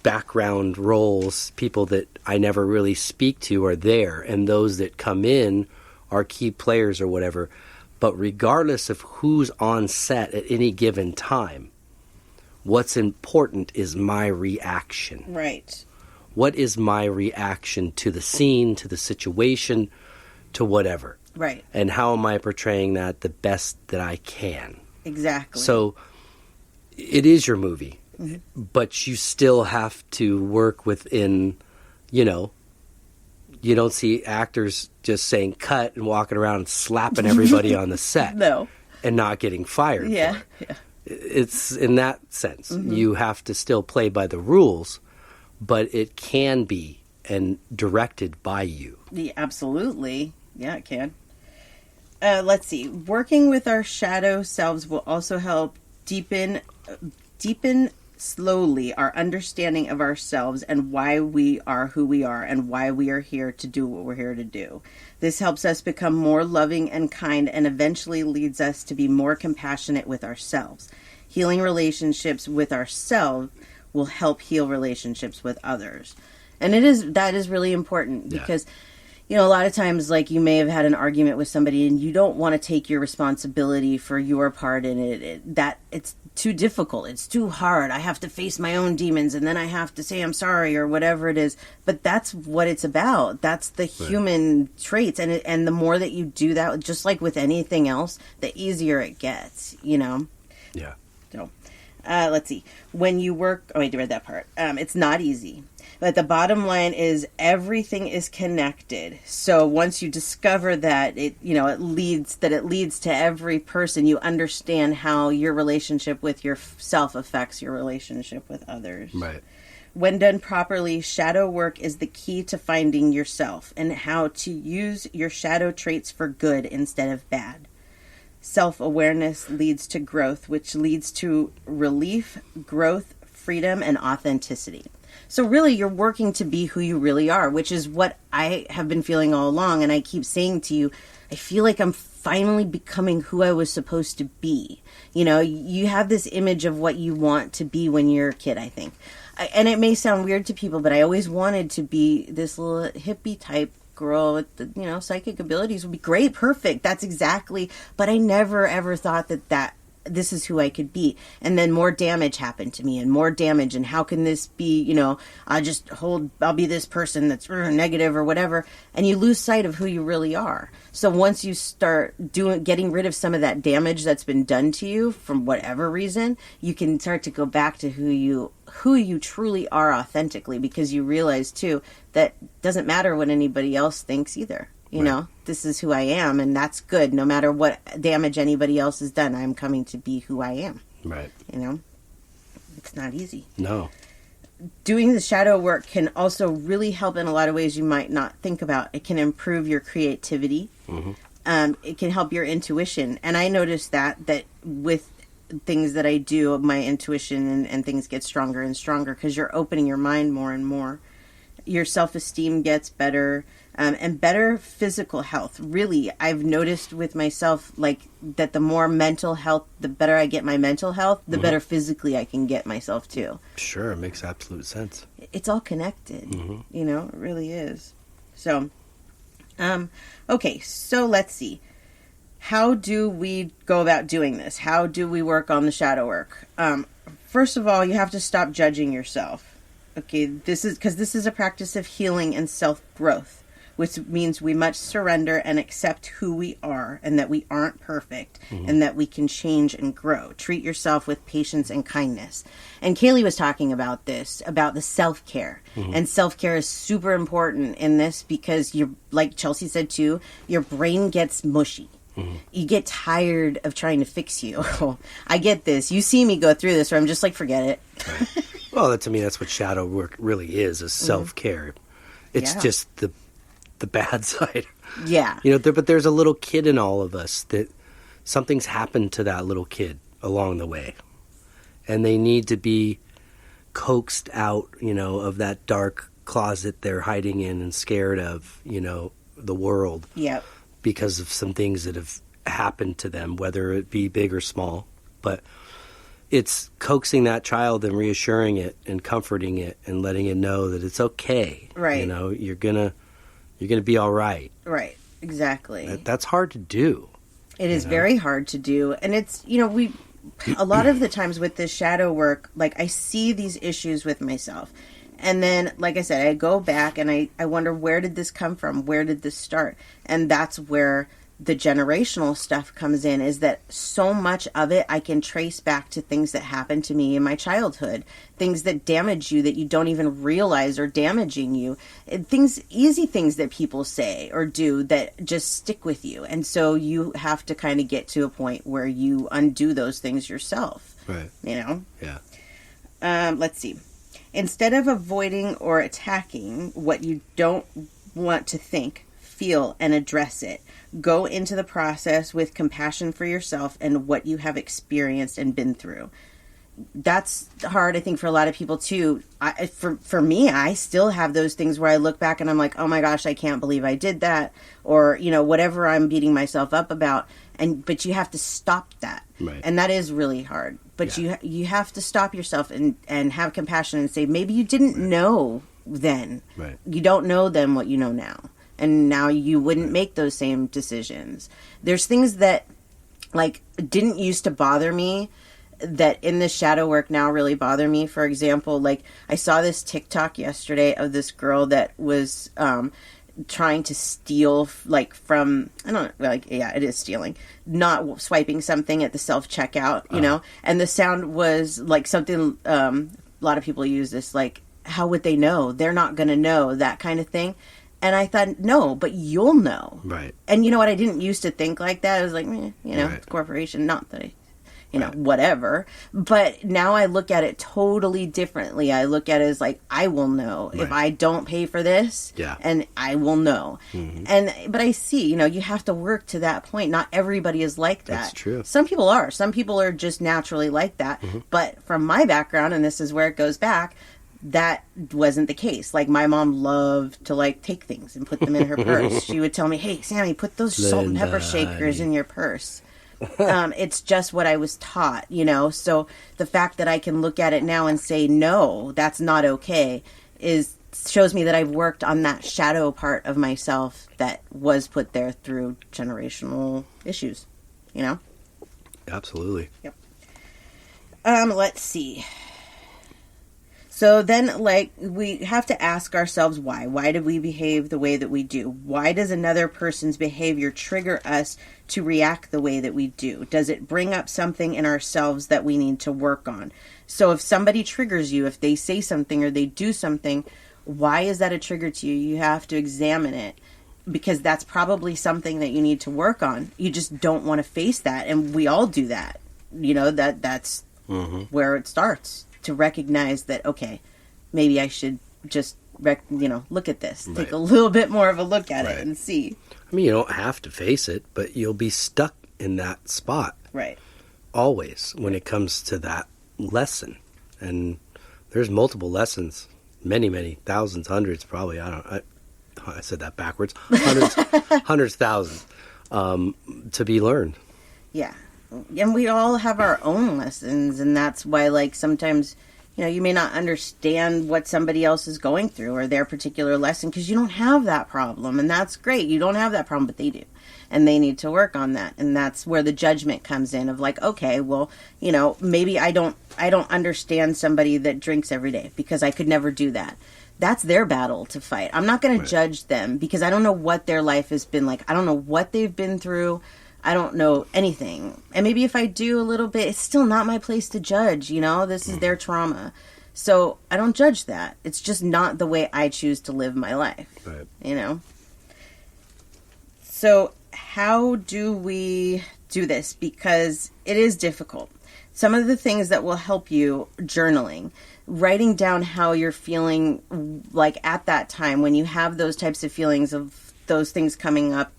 background roles, people that I never really speak to, are there. And those that come in are key players or whatever. But regardless of who's on set at any given time, what's important is my reaction. Right. What is my reaction to the scene, to the situation, to whatever? Right. And how am I portraying that the best that I can? Exactly. So it is your movie, but you still have to work within, you don't see actors just saying cut and walking around and slapping everybody on the set. No. And not getting fired for it. Yeah. It's in that sense. You have to still play by the rules, but it can be and directed by you. Yeah, absolutely. Yeah, it can. Let's see. Working with our shadow selves will also help deepen slowly our understanding of ourselves and why we are who we are and why we are here to do what we're here to do. This helps us become more loving and kind, and eventually leads us to be more compassionate with ourselves. Healing relationships with ourselves will help heal relationships with others. And that is really important, because you know, a lot of times, like, you may have had an argument with somebody and you don't want to take your responsibility for your part in it. That it's too difficult. It's too hard. I have to face my own demons and then I have to say I'm sorry or whatever it is. But that's what it's about. That's the human traits. And the more that you do that, just like with anything else, the easier it gets, you know? Yeah. So, let's see. When you work... Oh, I read that part. It's not easy. But the bottom line is everything is connected. So once you discover that it leads to every person, you understand how your relationship with yourself affects your relationship with others. Right. When done properly, shadow work is the key to finding yourself and how to use your shadow traits for good instead of bad. Self-awareness leads to growth, which leads to relief, growth, freedom, and authenticity. So really, you're working to be who you really are, which is what I have been feeling all along. And I keep saying to you, I feel like I'm finally becoming who I was supposed to be. You know, you have this image of what you want to be when you're a kid, I think. And it may sound weird to people, but I always wanted to be this little hippie type girl with the, you know, psychic abilities would be great, perfect. That's exactly. But I never ever thought that this is who I could be. And then more damage happened to me and more damage. And how can this be, you know, I'll be this person that's negative or whatever. And you lose sight of who you really are. So once you start getting rid of some of that damage that's been done to you from whatever reason, you can start to go back to who you truly are authentically, because you realize too, that doesn't matter what anybody else thinks either. You know, this is who I am, and that's good. No matter what damage anybody else has done, I'm coming to be who I am. Right. You know, it's not easy. No. Doing the shadow work can also really help in a lot of ways you might not think about. It can improve your creativity. Mm-hmm. It can help your intuition. And I noticed that with things that I do, my intuition and things get stronger and stronger because you're opening your mind more and more. Your self-esteem gets better. And better physical health. Really, I've noticed with myself, like, that the more mental health, the better I get my mental health, the better physically I can get myself, too. Sure, it makes absolute sense. It's all connected. Mm-hmm. You know, it really is. So, okay, so let's see. How do we go about doing this? How do we work on the shadow work? First of all, you have to stop judging yourself. Okay, this is a practice of healing and self-growth, which means we must surrender and accept who we are and that we aren't perfect and that we can change and grow. Treat yourself with patience and kindness. And Kaylee was talking about this, about the self-care. And self-care is super important in this because you're, like Chelsea said too, your brain gets mushy. You get tired of trying to fix you. I get this. You see me go through this where I'm just like, forget it. Right. Well, to me, that's what shadow work really is self-care. It's just the bad side. Yeah. You know, but there's a little kid in all of us that something's happened to that little kid along the way. And they need to be coaxed out, you know, of that dark closet they're hiding in and scared of, you know, the world. Yep. Because of some things that have happened to them, whether it be big or small. But it's coaxing that child and reassuring it and comforting it and letting it know that it's okay. Right. You know, you're gonna be all right. Right. Exactly. That's hard to do. It is very hard to do. And it's, you know, a lot of the times with this shadow work, like, I see these issues with myself. And then, like I said, I go back and I wonder, where did this come from? Where did this start? And that's where the generational stuff comes in, is that so much of it I can trace back to things that happened to me in my childhood, things that damage you that you don't even realize are damaging you, easy things that people say or do that just stick with you. And so you have to kind of get to a point where you undo those things yourself. Right. You know? Yeah. Let's see. Instead of avoiding or attacking what you don't want to think, feel, and address it, go into the process with compassion for yourself and what you have experienced and been through. That's hard, I think, for a lot of people too. For me, I still have those things where I look back and I'm like, oh my gosh, I can't believe I did that, or, you know, whatever I'm beating myself up about. But you have to stop that, right. And that is really hard. But you have to stop yourself and have compassion and say, maybe you didn't know then. Right. You don't know then what you know now. and now you wouldn't make those same decisions. There's things that like didn't used to bother me that in this shadow work now really bother me. For example, like I saw this TikTok yesterday of this girl that was trying to steal, like from, I don't know, like, yeah, it is stealing, not swiping something at the self-checkout, you know, and the sound was like something, a lot of people use this, like, how would they know? They're not going to know, that kind of thing. And I thought, no, but you'll know. Right. And you know what? I didn't used to think like that. I was like, you know, right. It's a corporation, not that I, you know, whatever. But now I look at it totally differently. I look at it as like, I will know if I don't pay for this, and I will know. But I see, you know, you have to work to that point. Not everybody is like that. That's true. Some people are. Some people are just naturally like that. But from my background, and this is where it goes back, that wasn't the case. Like, my mom loved to, like, take things and put them in her purse. She would tell me, hey, Sammy, put those salt and pepper shakers in your purse. It's just what I was taught, you know? So the fact that I can look at it now and say, no, that's not okay, shows me that I've worked on that shadow part of myself that was put there through generational issues, you know? Absolutely. Yep. Let's see. So then, like, we have to ask ourselves why. Why do we behave the way that we do? Why does another person's behavior trigger us to react the way that we do? Does it bring up something in ourselves that we need to work on? So if somebody triggers you, if they say something or they do something, why is that a trigger to you? You have to examine it, because that's probably something that you need to work on. You just don't want to face that. And we all do that. You know, that's where it starts. To recognize that, okay, maybe I should just, look at this. Take a little bit more of a look at it and see. I mean, you don't have to face it, but you'll be stuck in that spot. Right. Always when it comes to that lesson. And there's multiple lessons. Many, many, thousands, hundreds probably. I said that backwards. Hundreds, thousands to be learned. Yeah. And we all have our own lessons, and that's why, like, sometimes, you know, you may not understand what somebody else is going through or their particular lesson because you don't have that problem, and that's great. You don't have that problem, but they do, and they need to work on that, and that's where the judgment comes in of like, okay, well, you know, maybe I don't understand somebody that drinks every day because I could never do that. That's their battle to fight. I'm not going to judge them because I don't know what their life has been like. I don't know what they've been through. I don't know anything. And maybe if I do a little bit, it's still not my place to judge, you know? This is their trauma. So I don't judge that. It's just not the way I choose to live my life, you know? So how do we do this? Because it is difficult. Some of the things that will help you, journaling, writing down how you're feeling like at that time when you have those types of feelings of those things coming up.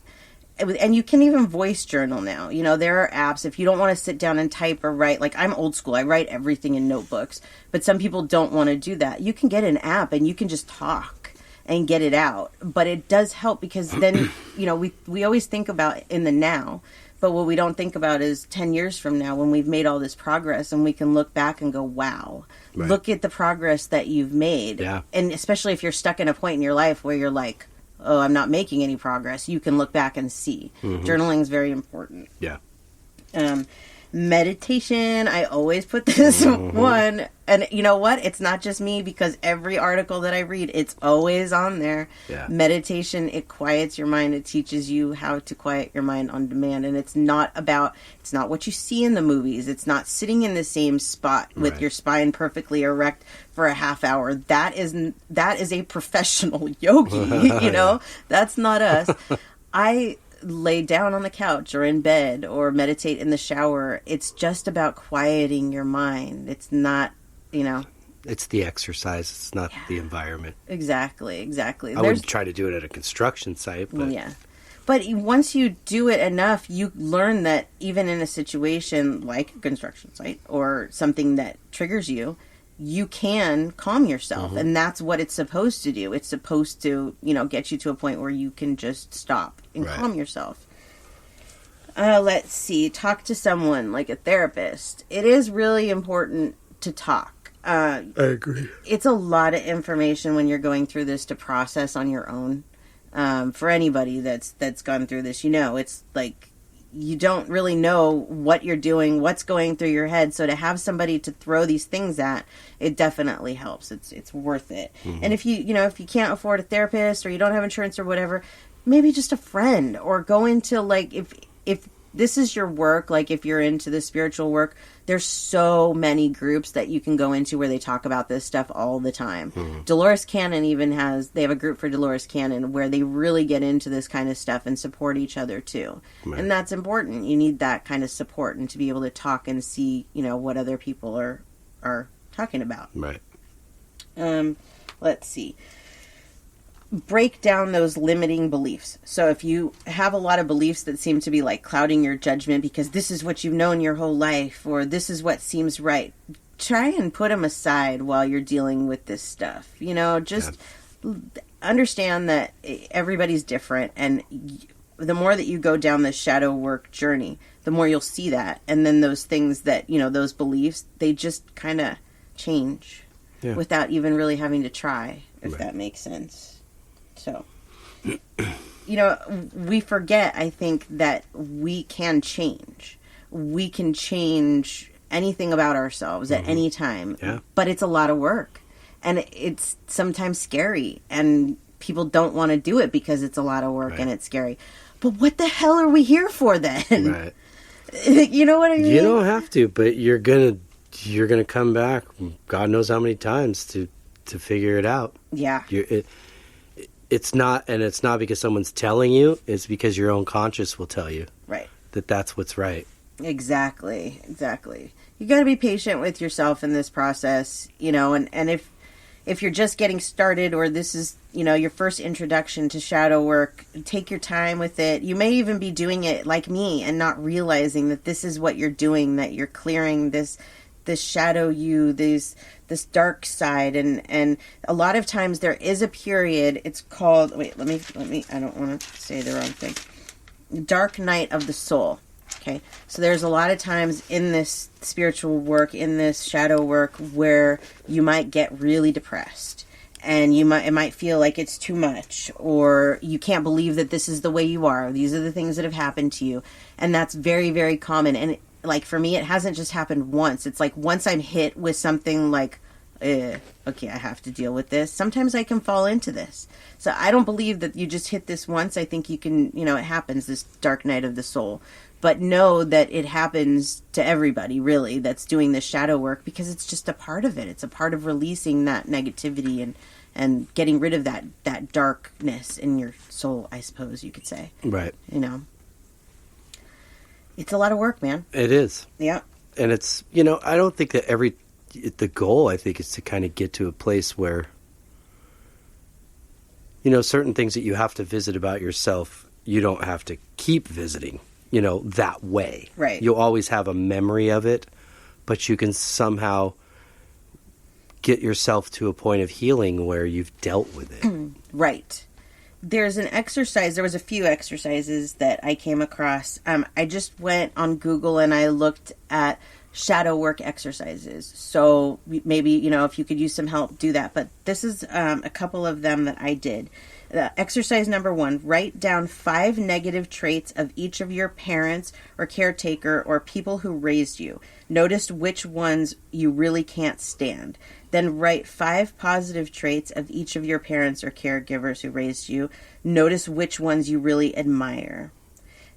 And you can even voice journal now. You know, there are apps. If you don't want to sit down and type or write, like I'm old school, I write everything in notebooks. But some people don't want to do that. You can get an app and you can just talk and get it out. But it does help because then, you know, we always think about in the now. But what we don't think about is 10 years from now when we've made all this progress and we can look back and go, wow, look at the progress that you've made. Yeah. And especially if you're stuck in a point in your life where you're like, oh, I'm not making any progress, you can look back and see. Journaling is very important. Yeah. Meditation, I always put this one. And you know what? It's not just me because every article that I read, it's always on there. Yeah. Meditation, it quiets your mind. It teaches you how to quiet your mind on demand. And it's not what you see in the movies. It's not sitting in the same spot with your spine perfectly erect for a half hour. That is a professional yogi, you know? That's not us. I lay down on the couch or in bed or meditate in the shower. It's just about quieting your mind. It's not, you know. It's the exercise. It's not the environment. Exactly. I wouldn't try to do it at a construction site. But... yeah. But once you do it enough, you learn that even in a situation like a construction site or something that triggers you, you can calm yourself. And that's what it's supposed to do. It's supposed to, you know, get you to a point where you can just stop and calm yourself. Let's see. Talk to someone like a therapist. It is really important to talk. I agree. It's a lot of information when you're going through this to process on your own. For anybody that's gone through this, it's like you don't really know what you're doing, what's going through your head. So to have somebody to throw these things at, it definitely helps. It's worth it. Mm-hmm. And if if you can't afford a therapist or you don't have insurance or whatever, maybe just a friend, or go into, like, if this is your work, like if you're into the spiritual work, there's so many groups that you can go into where they talk about this stuff all the time. Mm-hmm. Dolores Cannon even they have a group for Dolores Cannon where they really get into this kind of stuff and support each other too. Right. And that's important. You need that kind of support and to be able to talk and see, what other people are talking about. Right. Let's see. Break down those limiting beliefs. So if you have a lot of beliefs that seem to be like clouding your judgment because this is what you've known your whole life, or this is what seems right, try and put them aside while you're dealing with this stuff. Just understand that everybody's different, and the more that you go down this shadow work journey, the more you'll see that. And then those things that, those beliefs, they just kind of change without even really having to try, if that makes sense. So, we forget, I think, that we can change. We can change anything about ourselves at any time. Yeah. But it's a lot of work. And it's sometimes scary. And people don't want to do it because it's a lot of work and it's scary. But what the hell are we here for then? Right. You know what I mean? You don't have to, but you're gonna come back, God knows how many times, to figure it out. Yeah. It's not because someone's telling you. It's because your own conscience will tell you. Right. That's what's right. Exactly. You got to be patient with yourself in this process, and if you're just getting started, or this is, your first introduction to shadow work, take your time with it. You may even be doing it like me and not realizing that this is what you're doing, that you're clearing this shadow you, this dark side, and a lot of times there is a period, it's called, let me I don't want to say the wrong thing, dark night of the soul. Okay, so there's a lot of times in this spiritual work, in this shadow work, where you might get really depressed, and it might feel like it's too much, or you can't believe that this is the way you are, these are the things that have happened to you, and that's very, very common. And like for me, it hasn't just happened once. It's like once I'm hit with something like, okay, I have to deal with this. Sometimes I can fall into this. So I don't believe that you just hit this once. I think you can, it happens, this dark night of the soul. But know that it happens to everybody, really, that's doing this shadow work, because it's just a part of it. It's a part of releasing that negativity and getting rid of that darkness in your soul, I suppose you could say. Right. It's a lot of work, man. It is. Yeah. And it's, I don't think that the goal, I think, is to kind of get to a place where, certain things that you have to visit about yourself, you don't have to keep visiting, that way. Right. You'll always have a memory of it, but you can somehow get yourself to a point of healing where you've dealt with it. Right. There's an exercise. There was a few exercises that I came across. I just went on Google and I looked at shadow work exercises. So maybe, if you could use some help, do that. But this is a couple of them that I did. Exercise number 1, write down 5 negative traits of each of your parents or caretaker or people who raised you. Notice which ones you really can't stand. Then write 5 positive traits of each of your parents or caregivers who raised you. Notice which ones you really admire.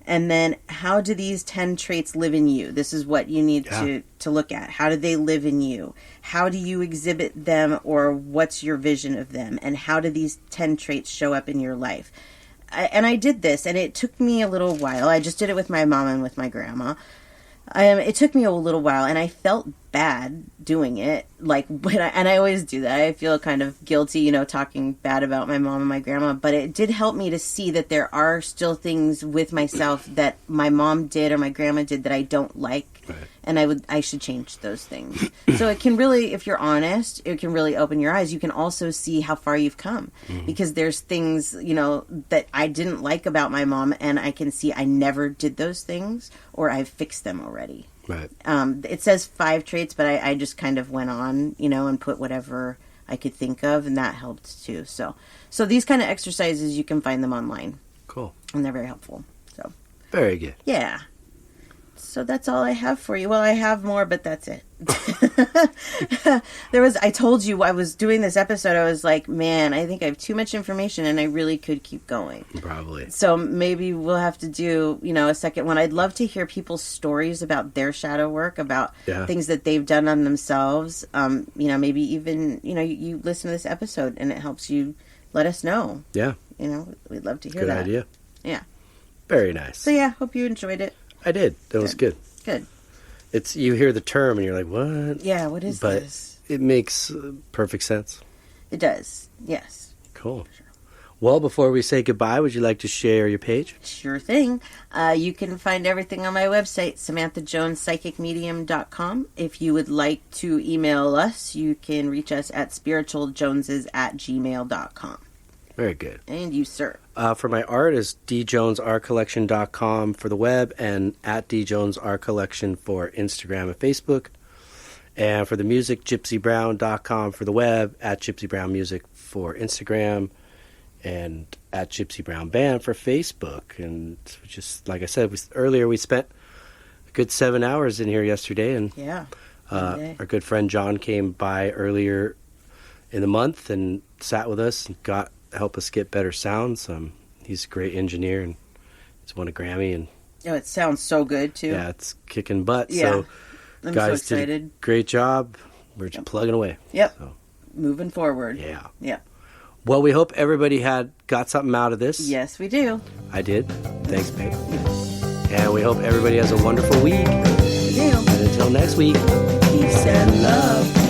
And then, how do these 10 traits live in you? This is what you need to look at. How do they live in you? How do you exhibit them, or what's your vision of them? And how do these 10 traits show up in your life? I did this, and it took me a little while. I just did it with my mom and with my grandma. It took me a little while, and I felt bad doing it. Like and I always do that. I feel kind of guilty, talking bad about my mom and my grandma. But it did help me to see that there are still things with myself that my mom did or my grandma did that I don't like, right. And I should change those things. So it can really, if you're honest, it can really open your eyes. You can also see how far you've come, because there's things that I didn't like about my mom, and I can see I never did those things, or I've fixed them already. Right. It says 5 traits, but I just kind of went on, and put whatever I could think of, and that helped too. So these kind of exercises, you can find them online. Cool. And they're very helpful. So very good. Yeah. So that's all I have for you. Well, I have more, but that's it. I told you I was doing this episode. I was like, man, I think I have too much information and I really could keep going. Probably. So maybe we'll have to do, a second one. I'd love to hear people's stories about their shadow work, about things that they've done on themselves. Maybe even, you listen to this episode and it helps you let us know. Yeah. We'd love to hear that. Good idea. Yeah. Very nice. So yeah, hope you enjoyed it. I did. That was good. Good. It's, you hear the term and you're like, what? Yeah, what is this? But it makes perfect sense. It does. Yes. Cool. Sure. Well, before we say goodbye, would you like to share your page? Sure thing. You can find everything on my website, SamanthaJonesPsychicMedium.com. If you would like to email us, you can reach us at spiritualjoneses@gmail.com. Very good. And you, sir? For my art is djonesartcollection.com for the web and at djonesartcollection for Instagram and Facebook. And for the music, gypsybrown.com for the web, at gypsybrownmusic for Instagram, and at Gypsy Brown Band for Facebook. And just like I said earlier, we spent a good 7 hours in here yesterday. And our good friend John came by earlier in the month and sat with us and help us get better sounds. He's a great engineer and he's won a Grammy. And it sounds so good too. Yeah, it's kicking butt. Yeah. So I'm guys so excited. did a great job. We're just plugging away. Yep. So. Moving forward. Yeah. Yeah. Well, we hope everybody got something out of this. Yes, we do. I did. Thanks, babe. And we hope everybody has a wonderful week. We do. And until next week, peace and love.